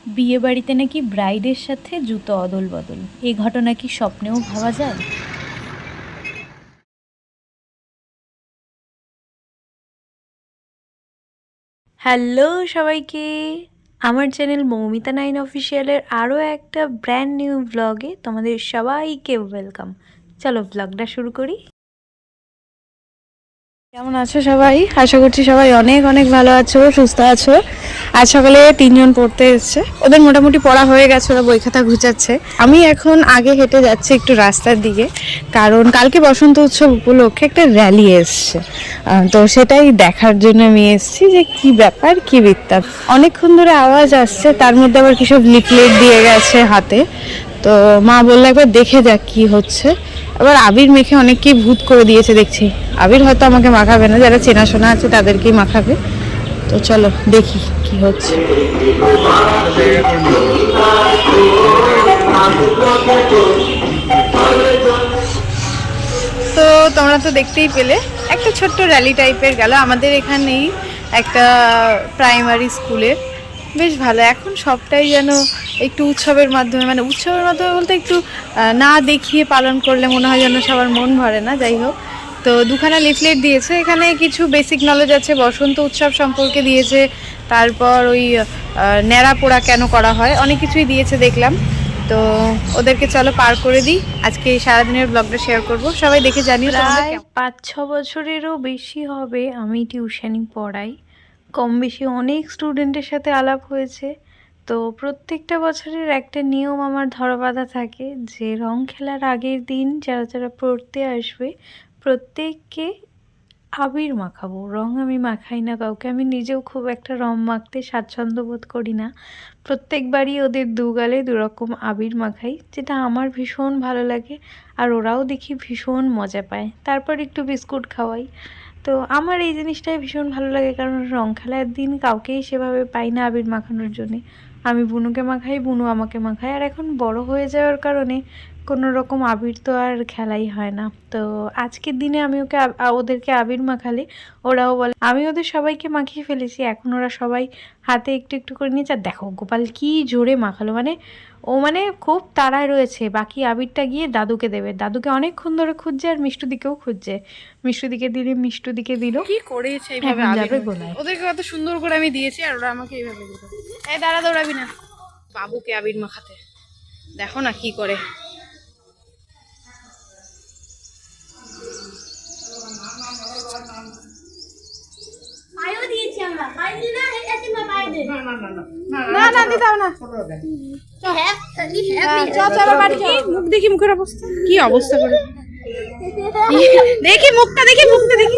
বিয়ে বাড়িতে নাকি ব্রাইডের সাথে জুতো অদল বদল, এই ঘটনা কি স্বপ্নেও ভাবা যায়? হ্যালো সবাইকে, আমার চ্যানেল মৌমিতা 9 অফিসিয়ালের আরও একটা ব্র্যান্ড নিউ ব্লগে তোমাদের সবাইকে ওয়েলকাম। চলো ব্লগটা শুরু করি। কেমন আছো সবাই? আশা করছি সবাই অনেক অনেক ভালো আছো, সুস্থ আছো। আজ সকালে 3জন পড়তে এসছে, ওদের মোটামুটি পড়া হয়ে গেছে, ওরা বই খাতা গুছাচ্ছে। আমি এখন আগে হেঁটে যাচ্ছি একটু রাস্তার দিকে, কারণ কালকে বসন্ত উৎসব উপলক্ষে একটা র্যালি এসছে, তো সেটাই দেখার জন্য আমি এসেছি যে কি ব্যাপার কি বৃত্তান্ত। অনেকক্ষণ ধরে আওয়াজ আসছে, তার মধ্যে আবার কিসব লিফলেট দিয়ে গেছে হাতে। তো মা বললো একবার দেখে যাক কি হচ্ছে। আবার আবির মেখে অনেককেই ভূত করে দিয়েছে দেখছি। আবির হয়তো আমাকে মাখাবে না, যারা চেনাশোনা আছে তাদেরকেই মাখাবে। তো চলো দেখি কি হচ্ছে। তো তোমরা তো দেখতেই পেলে একটা ছোট্ট র্যালি টাইপের গেল আমাদের এখানেই একটা প্রাইমারি স্কুলের। বেশ ভালো, এখন সবটাই যেন একটু উৎসবের মাধ্যমে, মানে উৎসবের মাধ্যমে বলতে একটু না দেখিয়ে পালন করলে মনে হয় যেন সবার মন ভরে না। যাই হোক, তো দুখানা লিফলেট দিয়েছে, এখানে কিছু বেসিক নলেজ আছে, বসন্ত উৎসব সম্পর্কে দিয়েছে, তারপর ওই ন্যাড়া পোড়া কেন করা হয়, অনেক কিছুই দিয়েছে দেখলাম। তো ওদেরকে চলো পার করে দিই, আজকে সারাদিনের ব্লগটা শেয়ার করব, সবাই দেখে জানিও। প্রায় 5-6 বছরেরও বেশি হবে আমি টিউশনি পড়াই। কম বেশি অনেক স্টুডেন্টের সাথে আলাপ হয়েছে। তো প্রত্যেকটা বছরের একটা নিয়ম আমার ধরা বাঁধা থাকে যে রং খেলার আগের দিন যারা যারা পড়তে আসবে প্রত্যেককে আবির মাখাবো। রং আমি মাখাই না কাউকে, আমি নিজেও খুব একটা রং মাখতে স্বাচ্ছন্দ্য বোধ করি না। প্রত্যেকবারই ওদের দুগালে দুরকম আবির মাখাই, যেটা আমার ভীষণ ভালো লাগে, আর ওরাও দেখি ভীষণ মজা পায়। তারপর একটু বিস্কুট খাওয়াই। তো আমার এই জিনিসটাই ভীষণ ভালো লাগে, কারণ রং খেলার দিন কাউকেই সেভাবে পাই না আবির মাখানোর জন্যে। আমি বুনুকে মাখাই, বুনু আমাকে মাখায়, আর এখন বড় হয়ে যাওয়ার কারণে কোনো রকম আবির তো আর খেলাই হয় না। তো আজকের দিনে আমি ওদেরকে আবির মাখালে ওরাও বলে, আমি ওদের সবাইকে মাখিয়ে ফেলেছি, এখন ওরা সবাই হাতে একটু একটু করে নিয়েছে। আর দেখো গোপাল কি জোরে মাখালো, মানে ও মানে খুব তাড়ায় রয়েছে, বাকি আবিরটা গিয়ে দাদুকে দেবে। দাদুকে অনেকক্ষণ ধরে খুঁজছে, আর মিষ্টু দিকেও খুঁজছে। মিষ্টু দিকে দিলে মিষ্টু দিকে দিল, কি করেছে এইভাবে আবির গোলায়। ওদেরকে কত সুন্দর করে আমি দিয়েছি, আর ওরা আমাকে এইভাবে দিল। এই দাঁড়া, দৌড়াবি না, বাবুকে আবির মাখাতে দেখো না কি করে। না না দিতে হবে না, মুখ দেখি, মুখের অবস্থা কি অবস্থা করে দেখি, মুখটা দেখি, মুখটা দেখি,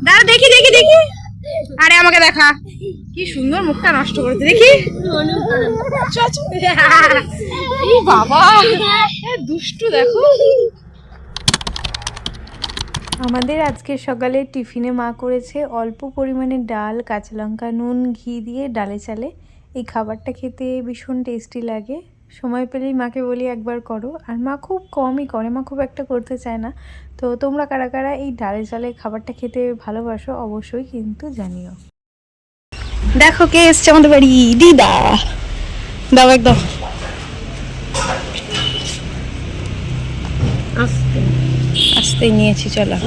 দাঁড়া দেখি দেখি দেখি। আরে আমাকে দেখা, কি সুন্দর মুখটা নষ্ট করেছে দেখি। বাবা দুষ্টু দেখো। আমাদের আজকে সকালে টিফিনে মা করেছে অল্প পরিমাণে ডাল, কাঁচা লঙ্কা, নুন, ঘি দিয়ে ডালে চালে। এই খাবারটা খেতে ভীষণ টেস্টি লাগে। সময় পেলেই মাকে বলি একবার করো, আর মা খুব কমই করে, মা খুব একটা করতে চায় না। তো তোমরা কারা কারা এই ডালে চালে খাবারটা খেতে ভালোবাসো অবশ্যই কিন্তু জানিও। দেখো কে এসছে আমাদের বাড়ি, দিদা। দাও একদম আস্তে আস্তেই নিয়েছি, চলো।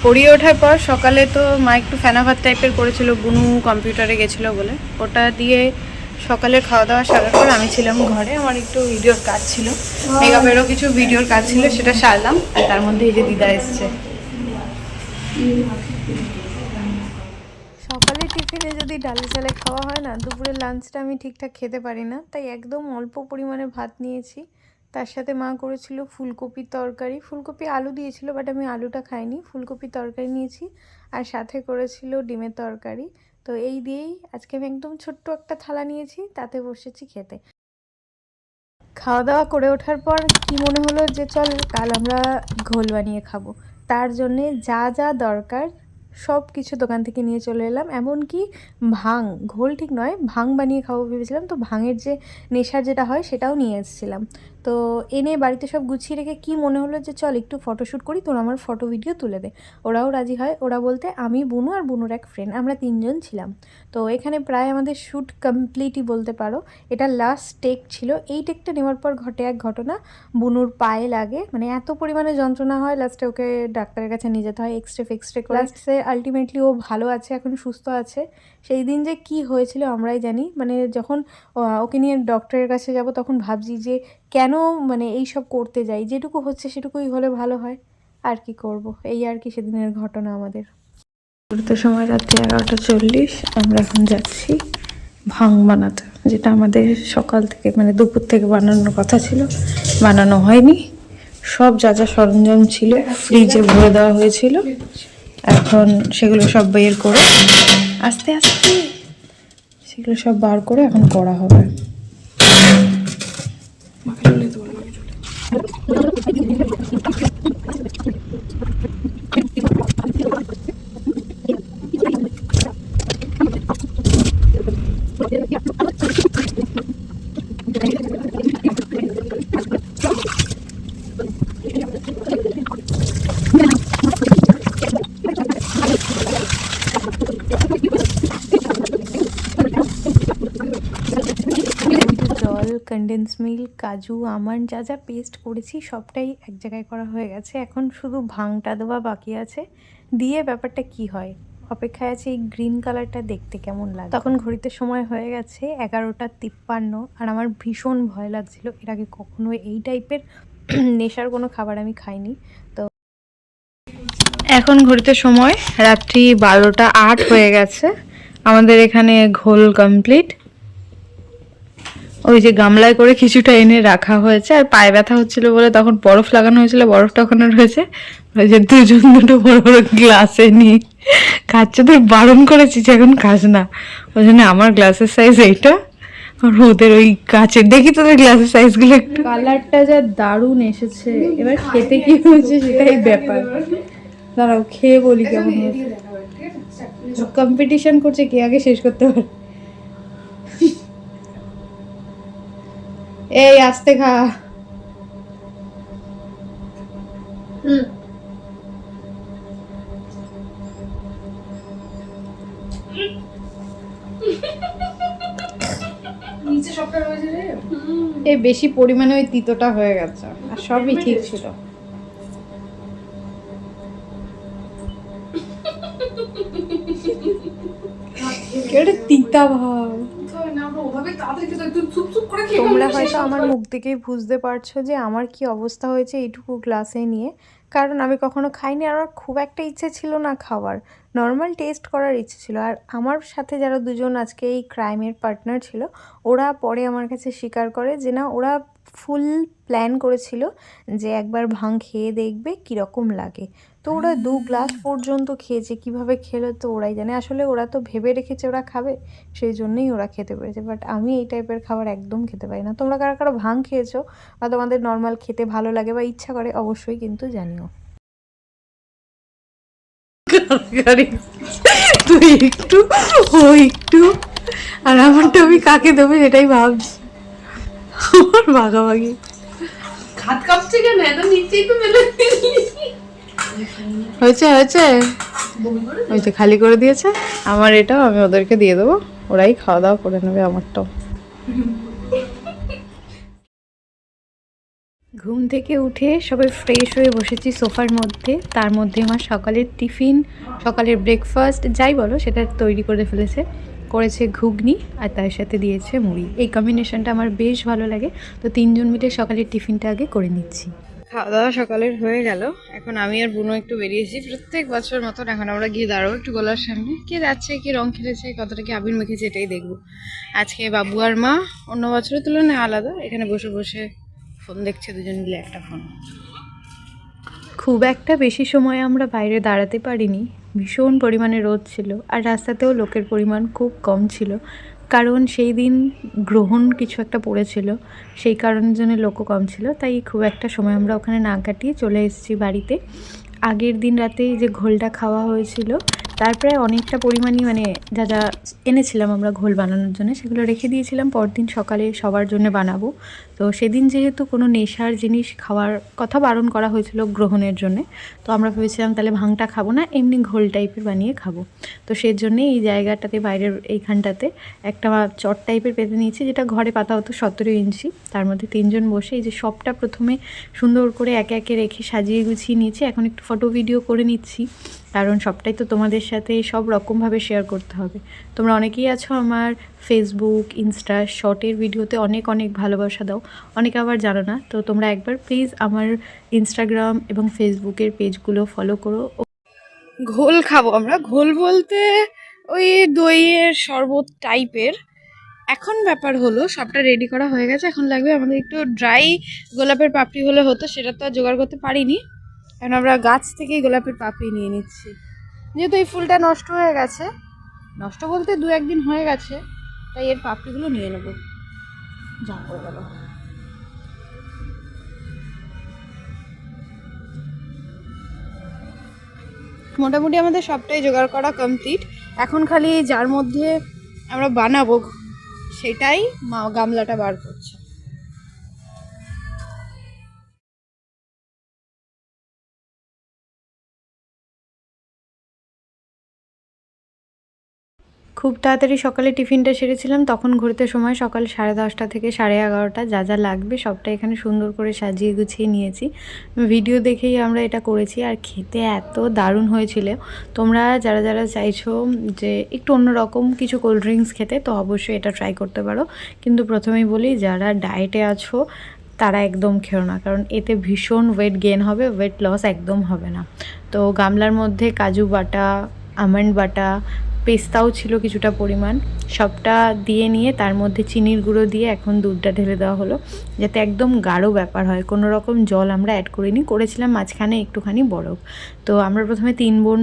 পড়িয়ে ওঠার পর সকালে তো মা একটু ফেনাভাত টাইপের করেছিল, বুনু কম্পিউটারে গেছিলো বলে, ওটা দিয়ে সকালের খাওয়া দাওয়া সারার পর আমি ছিলাম ঘরে, আমার একটু ভিডিওর কাজ ছিল, মেকআপেরও কিছু ভিডিওর কাজ ছিল, সেটা সারলাম। আর তার মধ্যে এই যে দিদা এসছে। সকালে টিফিনে যদি ডালে চালে খাওয়া হয় না, দুপুরের লাঞ্চটা আমি ঠিকঠাক খেতে পারি না, তাই একদম অল্প পরিমাণে ভাত নিয়েছি। তার সাথে মা করেছিল ফুলকপির তরকারি, ফুলকপি আলু দিয়েছিল, বাট আমি আলুটা খাইনি, ফুলকপির তরকারি নিয়েছি। আর সাথে করেছিল ডিমের তরকারি। তো এই দিয়েই আজকে আমি একদম ছোট্ট একটা থালা নিয়েছি, তাতে বসেছি খেতে। খাওয়া দাওয়া করে ওঠার পর কি মনে হলো যে চল কাল আমরা ঘোল বানিয়ে খাবো। তার জন্যে যা যা দরকার সব কিছু দোকান থেকে নিয়ে চলে এলাম, এমনকি ভাং, ঘোল ঠিক নয়, ভাং বানিয়ে খাবো ভেবেছিলাম। তো ভাঙের যে নেশা যেটা হয় সেটাও নিয়ে এসেছিলাম। তো এনে বাড়িতে সব গুছিয়ে রেখে কি মনে হলো যে চল একটু ফটোশ্যুট করি, তোর আমার ফটো ভিডিও তুলে দে। ওরাও রাজি হয়। ওরা বলতে আমি, বুনু আর বুনুর এক ফ্রেন্ড, আমরা 3জন ছিলাম। তো এখানে প্রায় আমাদের শ্যুট কমপ্লিটই বলতে পারো। এটা লাস্ট টেক ছিল। এই টেকটা নেওয়ার পর ঘটে এক ঘটনা, বুনুর পায়ে লাগে, মানে এত পরিমাণে যন্ত্রণা হয়, লাস্টে ওকে ডাক্তারের কাছে নিয়ে যেতে হয় এক্সরে ফেক্সরে করে। লাস্টে আলটিমেটলি ও ভালো আছে, এখন সুস্থ আছে। সেই দিন যে কি হয়েছিল আমরাই জানি। মানে যখন ওকে নিয়ে ডক্টরের কাছে যাব তখন ভাবছি যে কেন মানে এই সব করতে যাই, যেটুকু হচ্ছে সেটুকুই হলে ভালো হয়। আর কি করব, এই আর কি সেদিনের ঘটনা আমাদের। তো সময় রাত্রি 11:40, আমরা এখন যাচ্ছি ভাং বানাতে, যেটা আমাদের সকাল থেকে মানে দুপুর থেকে বানানোর কথা ছিল, বানানো হয়নি। সব যা যা সরঞ্জাম ছিল ফ্রিজে ভরে দেওয়া হয়েছিল, এখন সেগুলো সব বের করে আস্তে আস্তে সেগুলো সব বার করে এখন করা হবে। জল, কনডেন্স মিল্ক, কাজু, আমন্ড যা যা পেস্ট করেছি সবটাই এক জায়গায় করা হয়ে গেছে। এখন শুধু ভাংটা দেওয়া বাকি আছে, দিয়ে ব্যাপারটা কি হয় অপেক্ষায় আছে। এই গ্রিন কালারটা দেখতে কেমন লাগে। তখন ঘড়িতে সময় হয়ে গেছে 11:53, আর আমার ভীষণ ভয় লাগছিল। এর আগে কখনো এই টাইপের নেশার কোনো খাবার আমি খাইনি। তো এখন ঘড়িতে সময় রাত্রি 12:08 হয়ে গেছে। আমাদের এখানে ঘোল কমপ্লিট। ওই যে গামলায় করে কিছুটা এনে রাখা হয়েছে, আর পায়ে ব্যথা হচ্ছিল বলে তখন বরফ লাগানো হয়েছিল, বরফটা ওখানে রয়েছে। ওই যে দুজন দুটো বড় বড় গ্লাসে নিয়ে খাচ্ছে, তোর বারণ করেছি যে এখন খাস না। ওই জন্য আমার গ্লাসের সাইজ এইটা, আর ওদের ওই কাচের। দেখি তোদের গ্লাসের সাইজগুলো একটু। কালারটা যা দারুণ এসেছে, এবার খেতে কি হয়েছে সেটাই ব্যাপার। দাঁড়াও খেয়ে বলি কেমন হয়েছে। কম্পিটিশন করছে কে আগে শেষ করতে পারে। এই আস্তে খা। নিচে সবটা রয়েছে রে। এই বেশি পরিমাণে ওই তিতোটা হয়ে গেছে, আর সবই ঠিক ছিল। কেটে তিতা ভাব। তোমরা হয়তো আমার মুখ দেখেই বুঝতে পারছো যে আমার কি অবস্থা হয়েছে এইটুকু গ্লাসে নিয়ে। কারণ আমি কখনো খাইনি, আর আমার খুব একটা ইচ্ছে ছিল না খাওয়ার, নর্মাল টেস্ট করার ইচ্ছে ছিল। আর আমার সাথে যারা দুজন আজকে এই ক্রাইমের পার্টনার ছিল, ওরা পরে আমার কাছে স্বীকার করে যে না, ওরা ফুল প্ল্যান করেছিল যে একবার ভাং খেয়ে দেখবে কীরকম লাগে। তো ওরা 2 গ্লাস পর্যন্ত খেয়েছে, কিভাবে খেলো তো ওরাই জানে। আসলে ওরা তো ভেবে রেখেছে ওরা খাবে, সেই জন্যই ওরা খেতে পেরেছে। বাট আমি এই টাইপের খাবার একদম খেতে পারি না। তোমরা কারা কারা ভাং খেয়েছো বা তোমাদের নর্মাল খেতে ভালো লাগে বা ইচ্ছা করে, অবশ্যই কিন্তু জানিও। তুই একটু, ও একটু, আর আমারটা আমি কাকে দেবো সেটাই ভাবছি। আমার ভাগাভাগি। খাত কাঁপছে কেন? এত নিচেই তো মেলে হয়েছে হয়েছে, ওই যে খালি করে দিয়েছে। আমার এটাও আমি ওদেরকে দিয়ে দেবো, ওরাই খাওয়া দাওয়া করে নেবে আমারটাও। ঘুম থেকে উঠে সবাই ফ্রেশ হয়ে বসেছি সোফার মধ্যে। তার মধ্যে আমার সকালের টিফিন, সকালের ব্রেকফাস্ট যাই বলো সেটা তৈরি করে ফেলেছে। করেছে ঘুগনি আর তার সাথে দিয়েছে মুড়ি। এই কম্বিনেশনটা আমার বেশ ভালো লাগে। তো 3জন মিলে সকালের টিফিনটা আগে করে নিচ্ছি। খাওয়া দাওয়া সকালের হয়ে গেল। এখন আমি আর বুনো একটু বেরিয়েছি প্রত্যেক বছর মতন। এখন আমরা গিয়ে দাঁড়াবো একটু গলার সামনে, কে যাচ্ছে, কে রং খেলেছে, কতটা কি আবির মেখেছে, এটাই দেখবো। আজকে বাবু আর মা অন্য বছরের তুলনায় আলাদা, এখানে বসে বসে ফোন দেখছে দুজন মিলে, একটা ফোন। খুব একটা বেশি সময় আমরা বাইরে দাঁড়াতে পারিনি, ভীষণ পরিমাণে রোদ ছিল, আর রাস্তাতেও লোকের পরিমাণ খুব কম ছিল। কারণ সেই দিন গ্রহণ কিছু একটা পড়েছিল, সেই কারণের জন্য লোকও কম ছিল। তাই খুব একটা সময় আমরা ওখানে না কাটিয়ে চলে এসেছি বাড়িতে। আগের দিন রাতে যে ঘোলটা খাওয়া হয়েছিল তারপরে অনেকটা পরিমাণই মানে যা যা এনেছিলাম আমরা ঘোল বানানোর জন্য সেগুলো রেখে দিয়েছিলাম পরদিন সকালে সবার জন্য বানাবো। তো সেদিন যেহেতু কোনো নেশার জিনিস খাওয়ার কথা বারণ করা হয়েছিল গ্রহণের জন্যে, তো আমরা ভেবেছিলাম তাহলে ভাংটা খাবো না, এমনি ঘোল টাইপের বানিয়ে খাবো। তো সেই জন্যে এই জায়গাটাতে বাইরের এইখানটাতে একটা চট টাইপের পেতে নিয়েছি, যেটা ঘরে পাতা হতো 17 ইঞ্চি। তার মধ্যে 3 জন বসে এই যে সবটা প্রথমে সুন্দর করে একে একে রেখে সাজিয়ে গুছিয়ে নিয়েছি। এখন একটু ফটো ভিডিও করে নিচ্ছি, কারণ সবটাই তো তোমাদের সাথে সব রকমভাবে শেয়ার করতে হবে। তোমরা অনেকেই আছো আমার ফেসবুক, ইনস্টা শর্টের ভিডিওতে অনেক অনেক ভালোবাসা দাও, অনেকে আবার জানো না। তো তোমরা একবার প্লিজ আমার ইনস্টাগ্রাম এবং ফেসবুকের পেজগুলো ফলো করো। ঘোল খাবো আমরা, ঘোল বলতে ওই দইয়ের শরবত টাইপের। এখন ব্যাপার হলো সবটা রেডি করা হয়ে গেছে, এখন লাগবে আমাদের একটু ড্রাই গোলাপের পাপড়ি হলে হতো, সেটা তো আর জোগাড় করতে পারিনি। এখন আমরা গাছ থেকেই গোলাপের পাপড়ি নিয়ে নিচ্ছি, যেহেতু এই ফুলটা নষ্ট হয়ে গেছে, নষ্ট বলতে 2-1 দিন হয়ে গেছে, তাই এর পাপড়িগুলো নিয়ে নেব। যা করে গেল। মোটামুটি আমাদের সবটাই জোগাড় করা কমপ্লিট। এখন খালি যার মধ্যে আমরা বানাবো সেটাই মা গামলাটা বার করছে। খুব তাড়াতাড়ি সকালে টিফিনটা সেরেছিলাম, তখন ঘুরতে সময় সকাল 10:30 থেকে 11:30। যা যা লাগবে সবটা এখানে সুন্দর করে সাজিয়ে গুছিয়ে নিয়েছি। ভিডিও দেখেই আমরা এটা করেছি, আর খেতে এত দারুণ হয়েছিল। তোমরা যারা যারা চাইছো যে একটু অন্যরকম কিছু কোল্ড ড্রিঙ্কস খেতে, তো অবশ্যই এটা ট্রাই করতে পারো। কিন্তু প্রথমেই বলি, যারা ডায়েটে আছো তারা একদম খেও না, কারণ এতে ভীষণ ওয়েট গেইন হবে, ওয়েট লস একদম হবে না। তো গামলার মধ্যে কাজু বাটা, আমন্ড বাটা, পেস্তাও ছিল কিছুটা পরিমাণ, সবটা দিয়ে নিয়ে তার মধ্যে চিনির গুঁড়ো দিয়ে এখন দুধটা ঢেলে দেওয়া হলো, যাতে একদম গাঢ় ব্যাপার হয়। কোনো রকম জল আমরা অ্যাড করিনি, করেছিলাম মাঝখানে একটুখানি বরফ। তো আমরা প্রথমে 3 বোন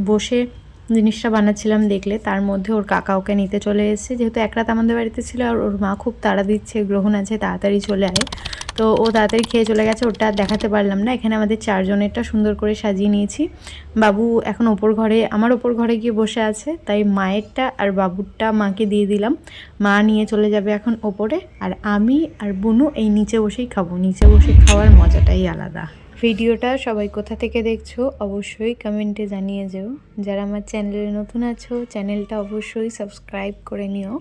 বসে জিনিসটা বানাচ্ছিলাম, দেখলে তার মধ্যে ওর কাকা ওকে নিতে চলে এসেছে, যেহেতু এক রাত আমাদের বাড়িতে ছিল আর ওর মা খুব তাড়া দিচ্ছে, গ্রহণ আছে তাড়াতাড়ি চলে আয়। তো ও তাড়াতাড়ি খেয়ে চলে গেছে, ওটা আর দেখাতে পারলাম না। এখানে আমাদের 4 জনেরটা সুন্দর করে সাজিয়ে নিয়েছি। বাবু এখন ওপর ঘরে, আমার ওপর ঘরে গিয়ে বসে আছে, তাই মায়েরটা আর বাবুরটা মাকে দিয়ে দিলাম। মা নিয়ে চলে যাবে এখন ওপরে, আর আমি আর বুনু এই নিচে বসেই খাবো। নিচে বসে খাওয়ার মজাটাই আলাদা। ভিডিওটা সবাই কোথা থেকে দেখছো অবশ্যই কমেন্টে জানিয়ে যেও। যারা আমার চ্যানেলে নতুন আছো চ্যানেলটা অবশ্যই সাবস্ক্রাইব করে নিও,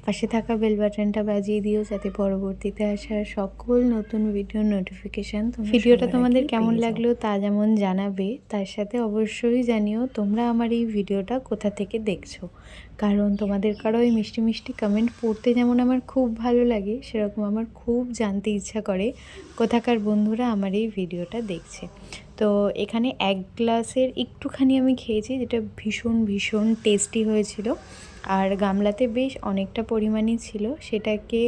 পাশে থাকা বেল বাটনটা বাজিয়ে দিও, যাতে পরবর্তীতে আসা সকল নতুন ভিডিওর নোটিফিকেশান। ভিডিওটা তোমাদের কেমন লাগলো তা যেমন জানাবে, তার সাথে অবশ্যই জানিও তোমরা আমার এই ভিডিওটা কোথা থেকে দেখছো, কারণ তোমাদের কারো এই মিষ্টি মিষ্টি কমেন্ট পড়তে যেমন আমার খুব ভালো লাগে, সেরকম আমার খুব জানতে ইচ্ছা করে কোথাকার বন্ধুরা আমার এই ভিডিওটা দেখছে। তো এখানে 1 গ্লাসের একটুখানি আমি খেয়েছি, যেটা ভীষণ ভীষণ টেস্টি হয়েছিল। আর গামলাতে বেশ অনেকটা পরিমাণই ছিল, সেটাকে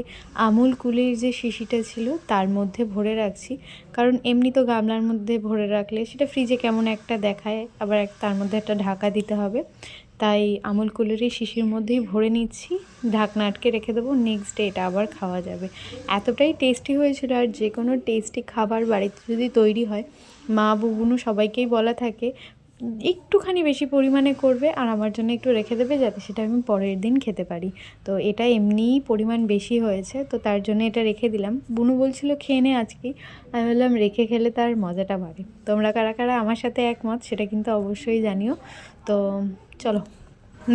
আমুল কুলের যে শিশিটা ছিল তার মধ্যে ভরে রাখছি, কারণ এমনি তো গামলার মধ্যে ভরে রাখলে সেটা ফ্রিজে কেমন একটা দেখায়, আবার তার মধ্যে একটা ঢাকা দিতে হবে। তাই আমুল কুলের এই শিশির মধ্যেই ভরে নিচ্ছি, ঢাকনা আটকে রেখে দেবো, নেক্সট ডে এটা আবার খাওয়া যাবে। এতটাই টেস্টি হয়েছিল। আর যে কোনো টেস্টি খাবার বাড়িতে যদি তৈরি হয়, মা বুবুনু সবাইকেই বলা থাকে একটুখানি বেশি পরিমাণে করবে আর আমার জন্য একটু রেখে দেবে, যাতে সেটা আমি পরের দিন খেতে পারি। তো এটা এমনিই পরিমাণ বেশি হয়েছে, তো তার জন্য এটা রেখে দিলাম। বুনু বলছিল খেয়ে নে আজকেই, আমি বললাম রেখে খেলে তার মজাটা বাড়ে। তোমরা কারা কারা আমার সাথে একমত সেটা কিন্তু অবশ্যই জানিও। তো চলো,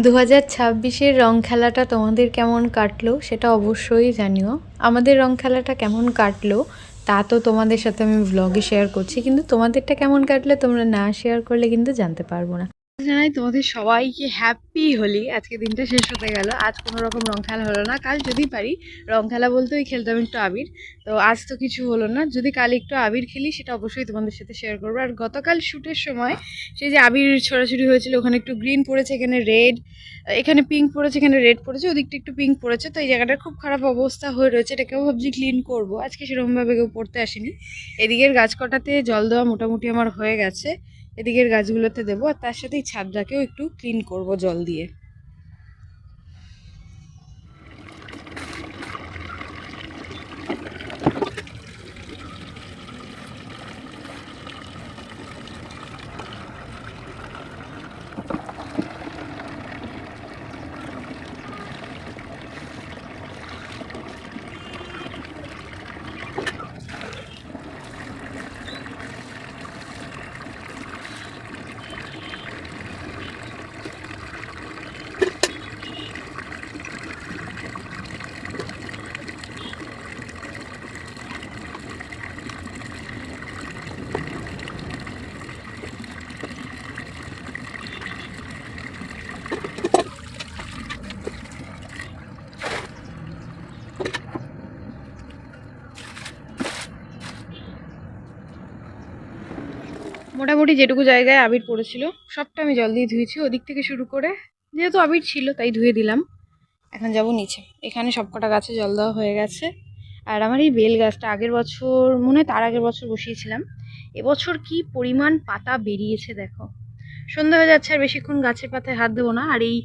2026-এর রং খেলাটা তোমাদের কেমন কাটলো সেটা অবশ্যই জানিও। আমাদের রং খেলাটা কেমন কাটলো তা তো তোমাদের সাথে আমি ব্লগে শেয়ার করছি, কিন্তু তোমাদেরটা কেমন কাটলে তোমরা না শেয়ার করলে কিন্তু জানতে পারবো না। জানাই তোমাদের সবাইকে হ্যাপি হোলি। আজকে দিনটা শেষ হতে গেল, আজ কোনো রকম রং খেলা হলো না। কাল যদি পারি রং খেলা বলতে ওই খেলতাম একটু আবির, তো আজ তো কিছু হলো না। যদি কাল একটু আবির খেলি সেটা অবশ্যই তোমাদের সাথে শেয়ার করবো। আর গতকাল শ্যুটের সময় সেই যে আবির ছোড়াছুড়ি হয়েছিল, ওখানে একটু গ্রিন পড়েছে, এখানে রেড, এখানে পিঙ্ক পড়েছে, এখানে রেড পড়েছে, ওদিকটা একটু পিঙ্ক পড়েছে, তো এই জায়গাটার খুব খারাপ অবস্থা হয়ে রয়েছে। এটাকেও ভাবছি ক্লিন করব, আজকে সেরকমভাবে কেউ পড়তে আসেনি। এদিকের গাছ কটাতে জল দেওয়া মোটামুটি আমার হয়ে গেছে, এদিকের গাছগুলোতে দেবো, আর তার সাথে এই ছাদটাকেও একটু ক্লিন করব জল দিয়ে। মোটামুটি যেটুকু জায়গায় আবির পড়েছিল সবটা আমি জল দিয়ে ধুয়েছি, ওদিক থেকে শুরু করে, যেহেতু আবির ছিল তাই ধুয়ে দিলাম। এখন যাব নিচে, এখানে সবকটা গাছে জল দেওয়া হয়ে গেছে। আর আমার এই বেল গাছটা আগের বছর, মনে হয় তার আগের বছর বসিয়েছিলাম, এবছর কি পরিমাণ পাতা বেরিয়েছে দেখো। সন্ধ্যা হয়ে যাচ্ছে আর বেশিক্ষণ গাছের পাতায় হাত দেবো না। আর এই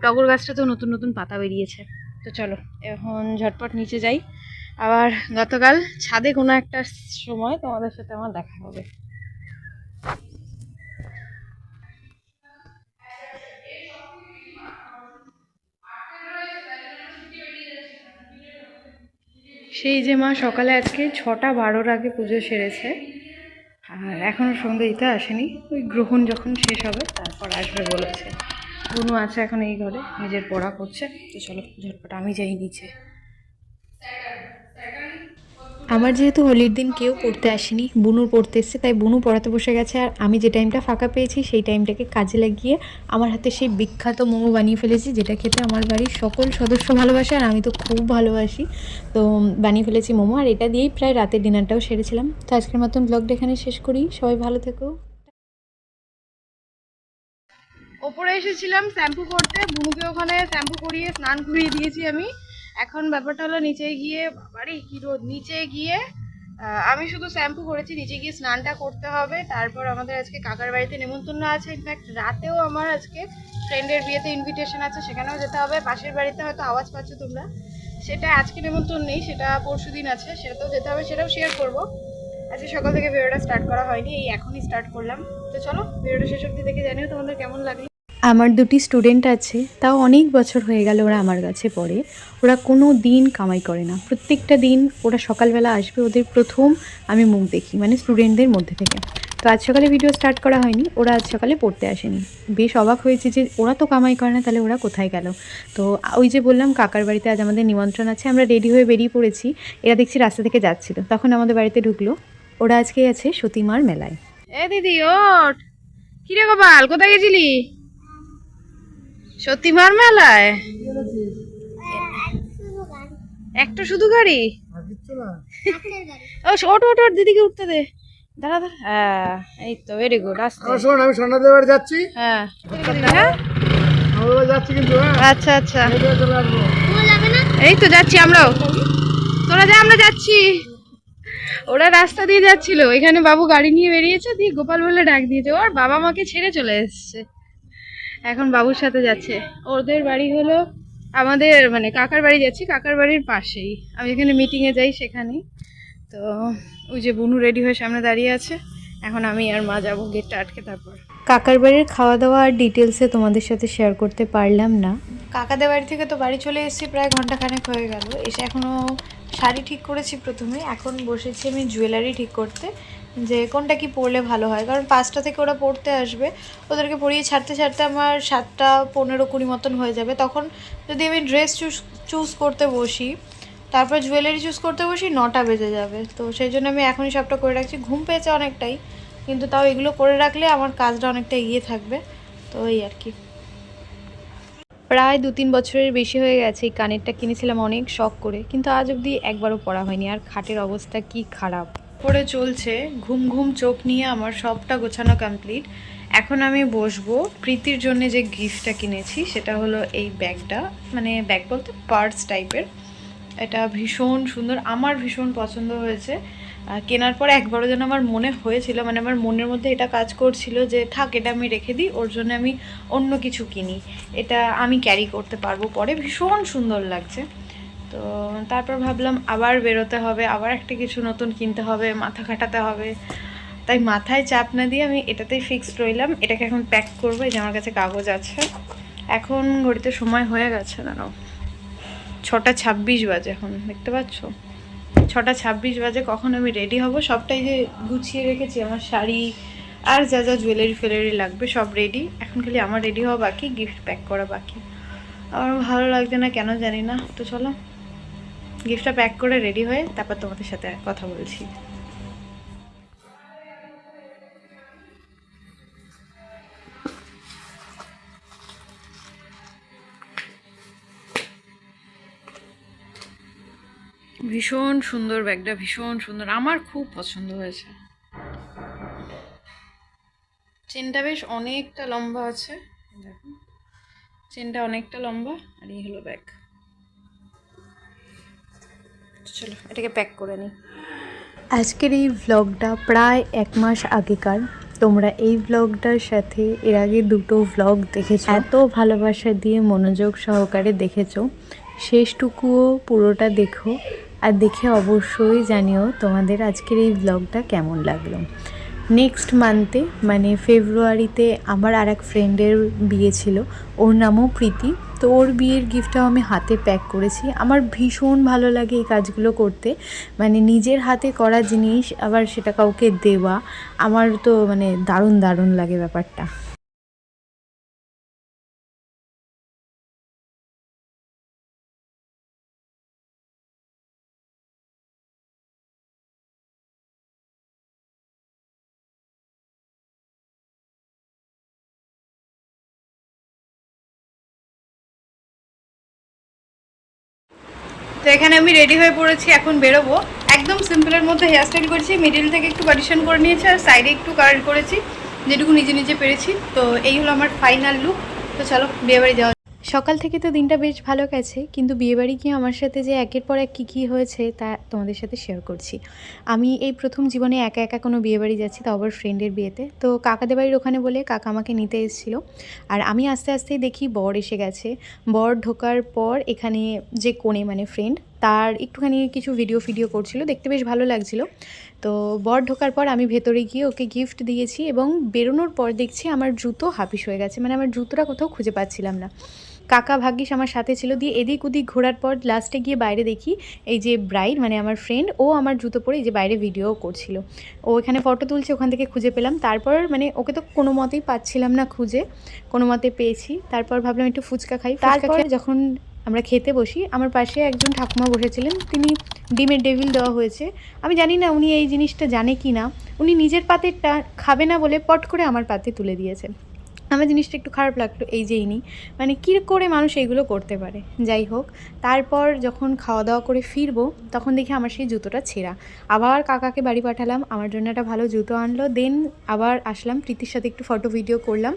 টগর গাছটাতেও নতুন নতুন পাতা বেরিয়েছে। তো চলো এখন ঝটপট নিচে যাই। আবার গতকাল ছাদে কোনো একটা সময় তোমাদের সাথে আমার দেখা হবে। সেই যে মা সকালে আজকে 6:12 আগে পুজো সেরেছে, আর এখনও সন্ধ্যে দিতে আসেনি। ওই গ্রহণ যখন শেষ হবে তারপর আসবে বলেছে। বুনু আছে এখন এই ঘরে, নিজের পড়া করছে। তো চলো ঝটপট আমি যাই নিচে। আমার যেহেতু হোলির দিন কেউ পড়তে আসেনি, বুনুর পড়তে এসছে, তাই বুনু পড়াতে বসে গেছে। আর আমি যে টাইমটা ফাঁকা পেয়েছি সেই টাইমটাকে কাজে লাগিয়ে আমার হাতে সেই বিখ্যাত মোমো বানিয়ে ফেলেছি, যেটা খেতে আমার বাড়ির সকল সদস্য ভালোবাসে আর আমি তো খুব ভালোবাসি। তো বানিয়ে ফেলেছি মোমো, আর এটা দিয়েই প্রায় রাতের ডিনারটাও সেরেছিলাম। তো আজকের মতন ব্লগটা এখানে শেষ করি, সবাই ভালো থেকো। ওপরে এসেছিলাম শ্যাম্পু করতে, বুনুকে ওখানে শ্যাম্পু করিয়ে স্নান করিয়ে দিয়েছি আমি। এখন ব্যাপারটা হলো নিচে গিয়ে, বাবারে কি রোদ, নিচে গিয়ে আমি শুধু শ্যাম্পু করেছি, নিচে গিয়ে স্নানটা করতে হবে। তারপর আমাদের আজকে কাকার বাড়িতে নেমন্তন্ন আছে, ইনফ্যাক্ট রাতেও আমার আজকে ফ্রেন্ডের বিয়েতে ইনভিটেশন আছে, সেখানেও যেতে হবে। পাশের বাড়িতে হয়তো আওয়াজ পাচ্ছ তোমরা, সেটা আজকে নেমন্তন্ন নেই, সেটা পরশু দিন আছে, সেটাতেও যেতে হবে, সেটাও শেয়ার করবো। আজকে সকাল থেকে ভিডিওটা স্টার্ট করা হয়নি, এই এখনই স্টার্ট করলাম। তো চলো ভিডিওটা শেষ অবধি দেখে জানিও তোমাদের কেমন লাগলো। আমার দুটি স্টুডেন্ট আছে, তাও অনেক বছর হয়ে গেল ওরা আমার কাছে পড়ে। ওরা কোনো দিন কামাই করে না, প্রত্যেকটা দিন ওরা সকালবেলা আসবে, ওদের প্রথম আমি মুখ দেখি, মানে স্টুডেন্টদের মধ্যে থেকে। তো আজ সকালে ভিডিও স্টার্ট করা হয়নি, ওরা আজ সকালে পড়তে আসেনি। বেশ অবাক হয়েছে যে ওরা তো কামাই করে না, তাহলে ওরা কোথায় গেল। তো ওই যে বললাম কাকার বাড়িতে আজ আমাদের নিমন্ত্রণ আছে, আমরা রেডি হয়ে বেরিয়ে পড়েছি। এরা দেখছি রাস্তা থেকে যাচ্ছিল, তখন আমাদের বাড়িতে ঢুকলো। ওরা আজকে আছে সতীমার মেলায়। এ দিদি ওঠ, কিরে গোপাল কোথায় গেছিলি? সতীমার মেলায় একটা শুধু গাড়ি? ও ওঠ ওঠ ওঠ, দিদিকে উঠতে দে, দাঁড়া দাঁড়া। হ্যাঁ এই তো, ভেরি গুড। আসতে শোন, আমি সোনাদের বাড়ি যাচ্ছি। হ্যাঁ হ্যাঁ আমাদের বাড়ি যাচ্ছি কিন্তু। আচ্ছা আচ্ছা, চলে আসবো। এই তো যাচ্ছি আমরাও। তোরা যা, আমরা যাচ্ছি। ওরা রাস্তা দিয়ে যাচ্ছিল, এখানে বাবু গাড়ি নিয়ে বেরিয়েছে, দিয়ে গোপাল বলে ডাক দিয়েছে, ওর বাবা মাকে ছেড়ে চলে এসছে, এখন বাবুর সাথে যাচ্ছে। ওদের বাড়ি হলো আমাদের, মানে কাকার বাড়ি যাচ্ছি, কাকার বাড়ির পাশেই, আমি এখানে মিটিংয়ে যাই সেখানেই। তো ওই যে বুনু রেডি হয়ে সামনে দাঁড়িয়ে আছে, এখন আমি আর মা যাবো গেটটা আটকে। তারপর কাকার বাড়ির খাওয়া দাওয়া আর ডিটেলসে তোমাদের সাথে শেয়ার করতে পারলাম না। কাকাদের বাড়ি থেকে তো বাড়ি চলে এসেছি, প্রায় ঘন্টাখানেক হয়ে গেল। এসে এখনও শাড়ি ঠিক করেছি প্রথমে, এখন বসেছি আমি জুয়েলারি ঠিক করতে, যে কোনটা কি পরলে ভালো হয়। কারণ 5টা থেকে ওরা পড়তে আসবে, ওদেরকে পড়িয়ে ছাড়তে ছাড়তে আমার 7টা 15-20 মতন হয়ে যাবে। তখন যদি আমি ড্রেস চুজ করতে বসি, তারপর জুয়েলারি চুজ করতে বসি, 9টা বেজে যাবে। তো সেই জন্য আমি এখনই সবটা করে রাখছি। ঘুম পেয়েছে অনেকটাই, কিন্তু তাও এগুলো করে রাখলে আমার কাজটা অনেকটা এগিয়ে থাকবে। তো এই আর কি। প্রায় 2-3 বছরের বেশি হয়ে গেছে এই কানেরটা কিনেছিলাম অনেক শখ করে, কিন্তু আজ অবধি একবারও পরা হয়নি। আর খাটের অবস্থা কি খারাপ করে চলছে, ঘুম ঘুম চোখ নিয়ে আমার সবটা গোছানো কমপ্লিট। এখন আমি বসবো প্রীতির জন্য যে গিফটটা কিনেছি, সেটা হলো এই ব্যাগটা, মানে ব্যাগ বলতে পার্স টাইপের। এটা ভীষণ সুন্দর, আমার ভীষণ পছন্দ হয়েছে। কেনার পরে একবারও যেন আমার মনে হয়েছিল, মানে আমার মনের মধ্যে এটা কাজ করছিল যে থাক এটা আমি রেখে দিই, ওর জন্য আমি অন্য কিছু কিনি, এটা আমি ক্যারি করতে পারবো পরে। ভীষণ সুন্দর লাগছে। তো তারপর ভাবলাম আবার বেরোতে হবে, আবার একটা কিছু নতুন কিনতে হবে, মাথা খাটাতে হবে। তাই মাথায় চাপ না দিয়ে আমি এটাতেই ফিক্সড রইলাম। এটাকে এখন প্যাক করবো, এই যে আমার কাছে কাগজ আছে। এখন ঘড়িতে সময় হয়ে গেছে, দাঁড়াও, 6:26 বাজে, এখন দেখতে পাচ্ছ 6:26 বাজে। কখন আমি রেডি হব, সবটাই যে গুছিয়ে রেখেছি, আমার শাড়ি আর যা যা জুয়েলারি ফেলারি লাগবে সব রেডি। এখন খালি আমার রেডি হওয়া বাকি, গিফট প্যাক করা বাকি। আমার ভালো লাগছে না কেন জানি না। তো চলো গিফটটা প্যাক করে রেডি হয়ে তারপর তোমাদের সাথে কথা বলছি। ভীষণ সুন্দর ব্যাগটা, ভীষণ সুন্দর, আমার খুব পছন্দ হয়েছে। চেনটা বেশ অনেকটা লম্বা আছে, দেখো চেনটা অনেকটা লম্বা। আর এই হলো ব্যাগ। চলো এটাকে প্যাক করে নিই। আজকের এই ভ্লগটা প্রায় 1 মাস আগেকার। তোমরা এই ভ্লগটার সাথে এর আগে 2টো ভ্লগ দেখেছো, এত ভালোবাসা দিয়ে মনোযোগ সহকারে দেখেছো। শেষটুকুও পুরোটা দেখো, আর দেখে অবশ্যই জানিও তোমাদের আজকের এই ভ্লগটা কেমন লাগলো। নেক্সট মান্থে মানে ফেব্রুয়ারিতে আমার আর এক ফ্রেন্ডের বিয়ে ছিল, ওর নামও প্রীতি। তো ওর বিয়ের গিফটটাও আমি হাতে প্যাক করেছি। আমার ভীষণ ভালো লাগে এই কাজগুলো করতে, মানে নিজের হাতে করা জিনিস আবার সেটা কাউকে দেওয়া, আমার তো মানে দারুণ দারুণ লাগে ব্যাপারটা। তো এখানে আমি রেডি হয়ে পড়েছি, এখন বেরোবো। একদম সিম্পলের মধ্যে হেয়ার স্টাইল করেছি, মিডিল থেকে একটু পার্টিশন করে নিয়েছি আর সাইডে একটু কার্ল করেছি, যেটুকু নিজে নিজে পেরেছি। তো এই হলো আমার ফাইনাল লুক। তো চলো বিয়েবাড়ি যাওয়া। সকাল থেকে তো দিনটা বেশ ভালো গেছে, কিন্তু বিয়েবাড়ি গিয়ে আমার সাথে যে একের পর এক কী হয়েছে তা তোমাদের সাথে শেয়ার করছি। আমি এই প্রথম জীবনে একা একা কোনো বিয়েবাড়ি যাচ্ছি, তাও আবার ফ্রেন্ডের বিয়েতে। তো কাকাদের বাড়ির ওখানে বলে কাকা আমাকে নিতে এসেছিলো, আর আমি আস্তে আস্তেই দেখি বর এসে গেছে। বর ঢোকার পর এখানে যে কোণে মানে ফ্রেন্ড, তার একটুখানি কিছু ভিডিও করছিল, দেখতে বেশ ভালো লাগছিল। তো বর ঢোকার পর আমি ভেতরে গিয়ে ওকে গিফট দিয়েছি, এবং বেরোনোর পর দেখছি আমার জুতো হাপিস হয়ে গেছে, মানে আমার জুতোটা কোথাও খুঁজে পাচ্ছিলাম না। কাকা ভাগ্যিস আমার সাথে ছিল, দিয়ে এদিক ওদিক ঘোরার পর লাস্টে গিয়ে বাইরে দেখি এই যে ব্রাইড মানে আমার ফ্রেন্ড, ও আমার জুতো পরে এই যে বাইরে ভিডিও করছিল। ও এখানে ফটো তুলছে, ওখান থেকে খুঁজে পেলাম। তারপর মানে ওকে তো কোনো মতেই পাচ্ছিলাম না খুঁজে, কোনো মতে পেয়েছি। তারপর ভাবলাম একটু ফুচকা খাই। তারপর যখন আমরা খেতে বসি, আমার পাশে একজন ঠাকুমা বসেছিলেন, তিনি ডিমের ডেভিল দেওয়া হয়েছে। আমি জানি না উনি এই জিনিসটা জানে কি না, উনি নিজের পাতেরটা খাবে না বলে পট করে আমার পাতে তুলে দিয়েছে। আমার জিনিসটা একটু খারাপ লাগলো, এই যে ইনি মানে কী করে মানুষ এইগুলো করতে পারে। যাই হোক, তারপর যখন খাওয়া দাওয়া করে ফিরবো তখন দেখি আমার সেই জুতোটা ছেঁড়া। আবার কাকাকে বাড়ি পাঠালাম, আমার জন্য একটা ভালো জুতো আনলো। দেন আবার আসলাম, প্রীতির সাথে একটু ফটো ভিডিও করলাম।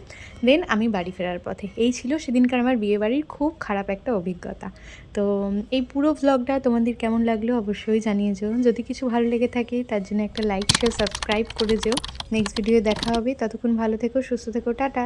দেন আমি বাড়ি ফেরার পথে। এই ছিল সেদিনকার আমার বিয়েবাড়ির খুব খারাপ একটা অভিজ্ঞতা। তো এই পুরো ভ্লগটা তোমাদের কেমন লাগলো অবশ্যই জানিয়ে যেও। যদি কিছু ভালো লেগে থাকে তার জন্য একটা লাইক শেয়ার সাবস্ক্রাইব করে যেও। নেক্সট ভিডিও দেখা হবে, ততক্ষণ ভালো থেকো, সুস্থ থেকো, টাটা।